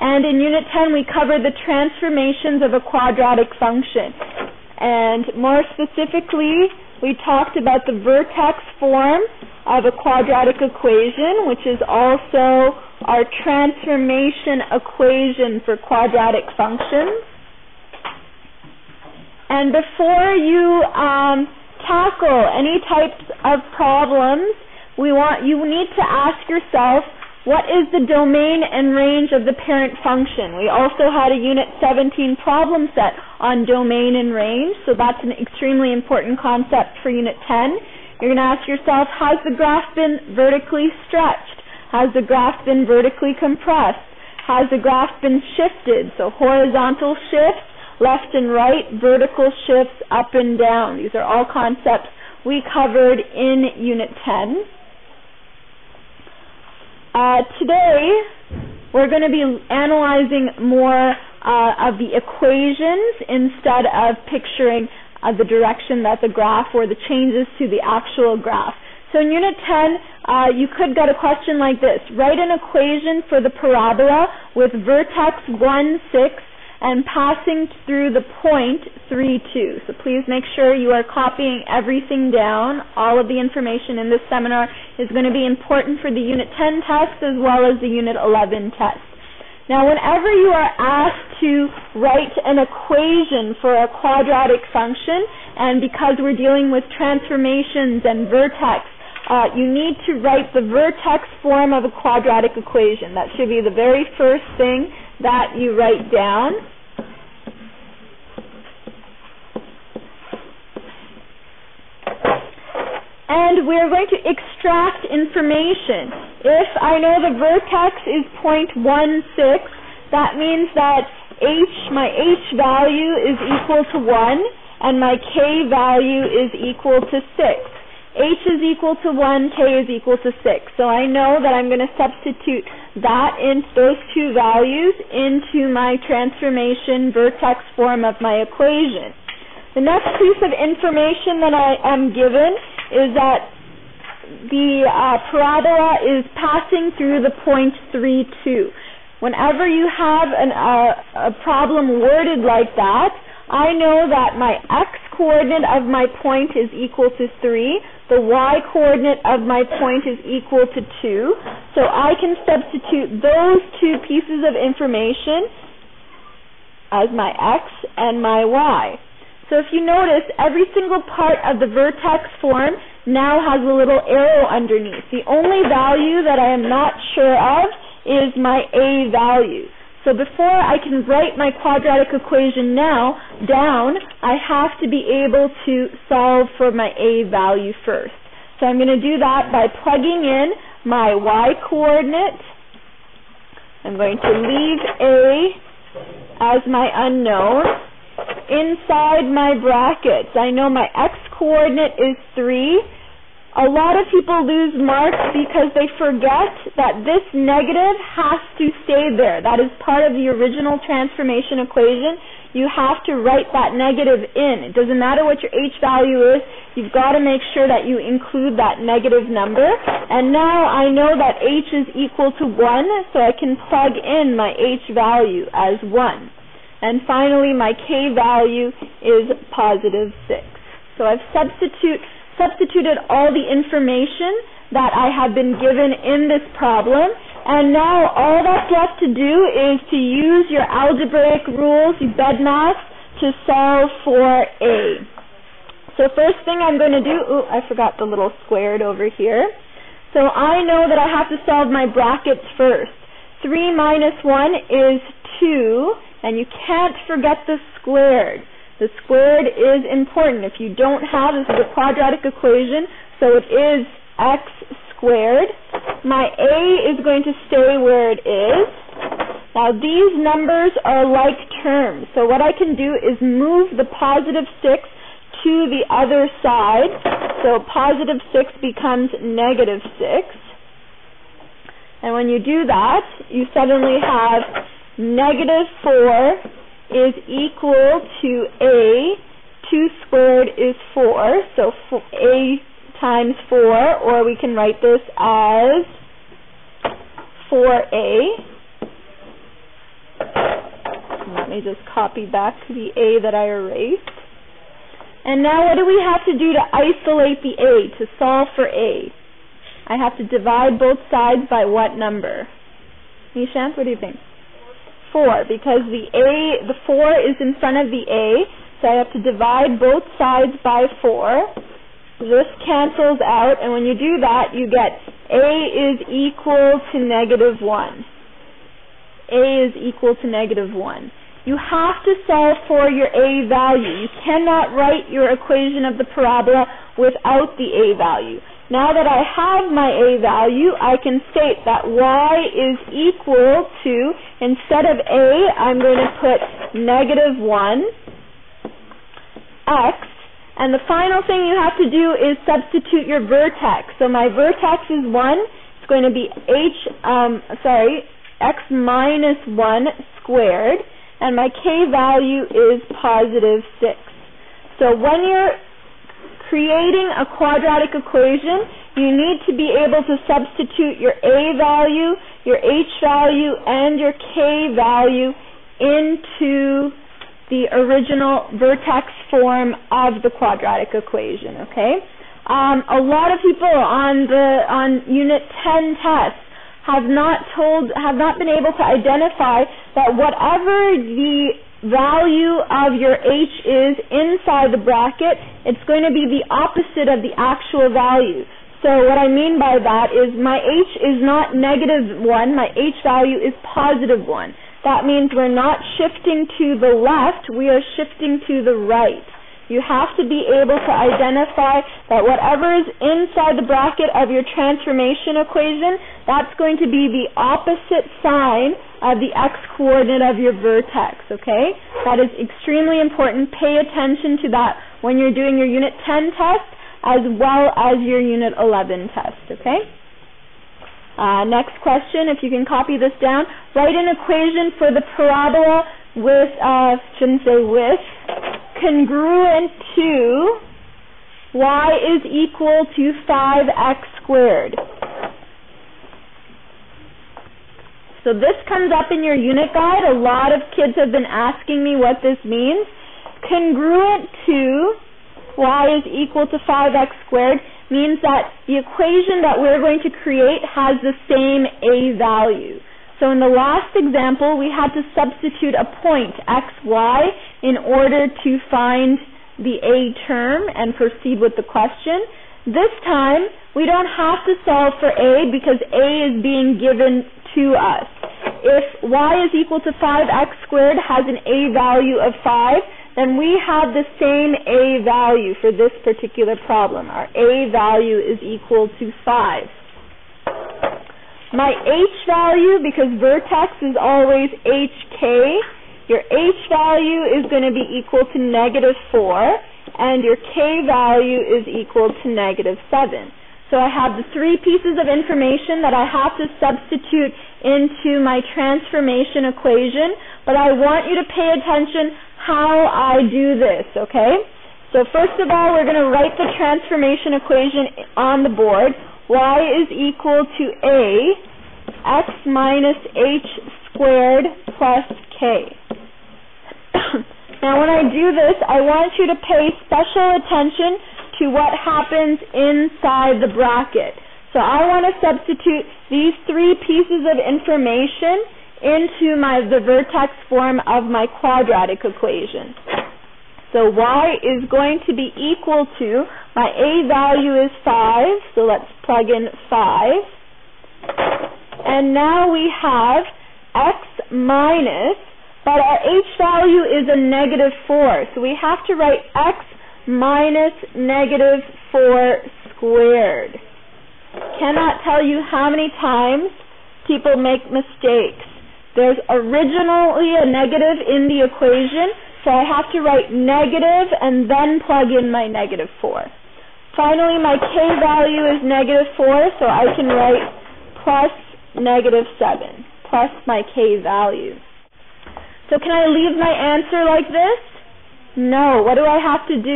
And in Unit 10, we covered the transformations of a quadratic function. And more specifically, we talked about the vertex form of a quadratic equation, which is also our transformation equation for quadratic functions. And before you tackle any types of problems, you need to ask yourself, what is the domain and range of the parent function? We also had a Unit 17 problem set on domain and range, so that's an extremely important concept for Unit 10. You're going to ask yourself, has the graph been vertically stretched? Has the graph been vertically compressed? Has the graph been shifted? So horizontal shifts, left and right, vertical shifts, up and down. These are all concepts we covered in Unit 10. Today, we're going to be analyzing more of the equations instead of picturing the direction that the graph or the changes to the actual graph. So in Unit 10, you could get a question like this. Write an equation for the parabola with vertex 1, 6 and passing through the point 3, 2. So please make sure you are copying everything down. All of the information in this seminar is going to be important for the Unit 10 test as well as the Unit 11 test. Now, whenever you are asked to write an equation for a quadratic function, and because we're dealing with transformations and vertex, you need to write the vertex form of a quadratic equation. That should be the very first thing that you write down. And we're going to extract information. If I know the vertex is 0.16, that means that my h value is equal to 1 and my k value is equal to 6. H is equal to 1, k is equal to 6. So I know that I'm going to substitute those two values into my transformation vertex form of my equation. The next piece of information that I am given is that the parabola is passing through the point 3, 2. Whenever you have a problem worded like that, I know that my x-coordinate of my point is equal to 3, the y-coordinate of my point is equal to 2, so I can substitute those two pieces of information as my x and my y. So if you notice, every single part of the vertex form now has a little arrow underneath. The only value that I am not sure of is my a value. So before I can write my quadratic equation down, I have to be able to solve for my a value first. So I'm going to do that by plugging in my y-coordinate. I'm going to leave a as my unknown. Inside my brackets, I know my x-coordinate is 3. A lot of people lose marks because they forget that this negative has to stay there. That is part of the original transformation equation. You have to write that negative in. It doesn't matter what your h value is. You've got to make sure that you include that negative number. And now I know that h is equal to 1, so I can plug in my h value as 1. And finally, my k value is positive 6. So I've substituted all the information that I have been given in this problem, and now all that's left to do is to use your algebraic rules, your BEDMAS, to solve for a. So first thing I'm going to do, I forgot the little squared over here. So I know that I have to solve my brackets first. 3 minus 1 is 2, and you can't forget the squared. The squared is important. If you don't have, this is a quadratic equation, so it is x squared. My a is going to stay where it is. Now these numbers are like terms, so what I can do is move the positive 6 to the other side. So positive 6 becomes negative 6. And when you do that, you suddenly have negative 4 is equal to a. 2 squared is 4, so a times 4, or we can write this as 4a. Let me just copy back to the a that I erased. And now what do we have to do to isolate the a, to solve for a? I have to divide both sides by what number? Nishant, what do you think? 4, because the 4 is in front of the a, so I have to divide both sides by 4. This cancels out, and when you do that, you get a is equal to -1. A is equal to -1. You have to solve for your a value. You cannot write your equation of the parabola without the a value. Now that I have my a value, I can state that y is equal to, instead of a, I'm going to put -1 x, and the final thing you have to do is substitute your vertex. So my vertex is 1. It's going to be x minus 1 squared, and my k value is +6. So when you're creating a quadratic equation, you need to be able to substitute your a value, your h value, and your k value into the original vertex form of the quadratic equation, okay? A lot of people on Unit 10 tests have not been able to identify that whatever the value of your h is inside the bracket, it's going to be the opposite of the actual value. So what I mean by that is my h is not -1, my h value is +1. That means we're not shifting to the left, we are shifting to the right. You have to be able to identify that whatever is inside the bracket of your transformation equation, that's going to be the opposite sign of the x-coordinate of your vertex, okay? That is extremely important. Pay attention to that when you're doing your Unit 10 test as well as your Unit 11 test, okay? Next question, if you can copy this down. Write an equation for the parabola with, congruent to y is equal to 5x squared. So this comes up in your unit guide. A lot of kids have been asking me what this means. Congruent to y is equal to 5x squared means that the equation that we're going to create has the same a value. So in the last example, we had to substitute a point, xy, in order to find the a term and proceed with the question. This time, we don't have to solve for a because a is being given to us. If y is equal to 5x squared has an a value of 5, then we have the same a value for this particular problem. Our a value is equal to 5. My h value, because vertex is always hk, your h value is going to be equal to -4, and your k value is equal to -7. So I have the 3 pieces of information that I have to substitute into my transformation equation, but I want you to pay attention how I do this, okay? So first of all, we're going to write the transformation equation on the board. Y is equal to a x minus h squared plus k. Now when I do this, I want you to pay special attention to what happens inside the bracket. So I want to substitute these 3 pieces of information into the vertex form of my quadratic equation. So y is going to be equal to, my a value is 5, so let's plug in 5. And now we have x minus, but our h value is a -4, so we have to write x minus -4 squared. Cannot tell you how many times people make mistakes. There's originally a negative in the equation, so I have to write negative and then plug in my -4. Finally, my k value is -4, so I can write plus -7, plus my k value. So can I leave my answer like this? No. What do I have to do?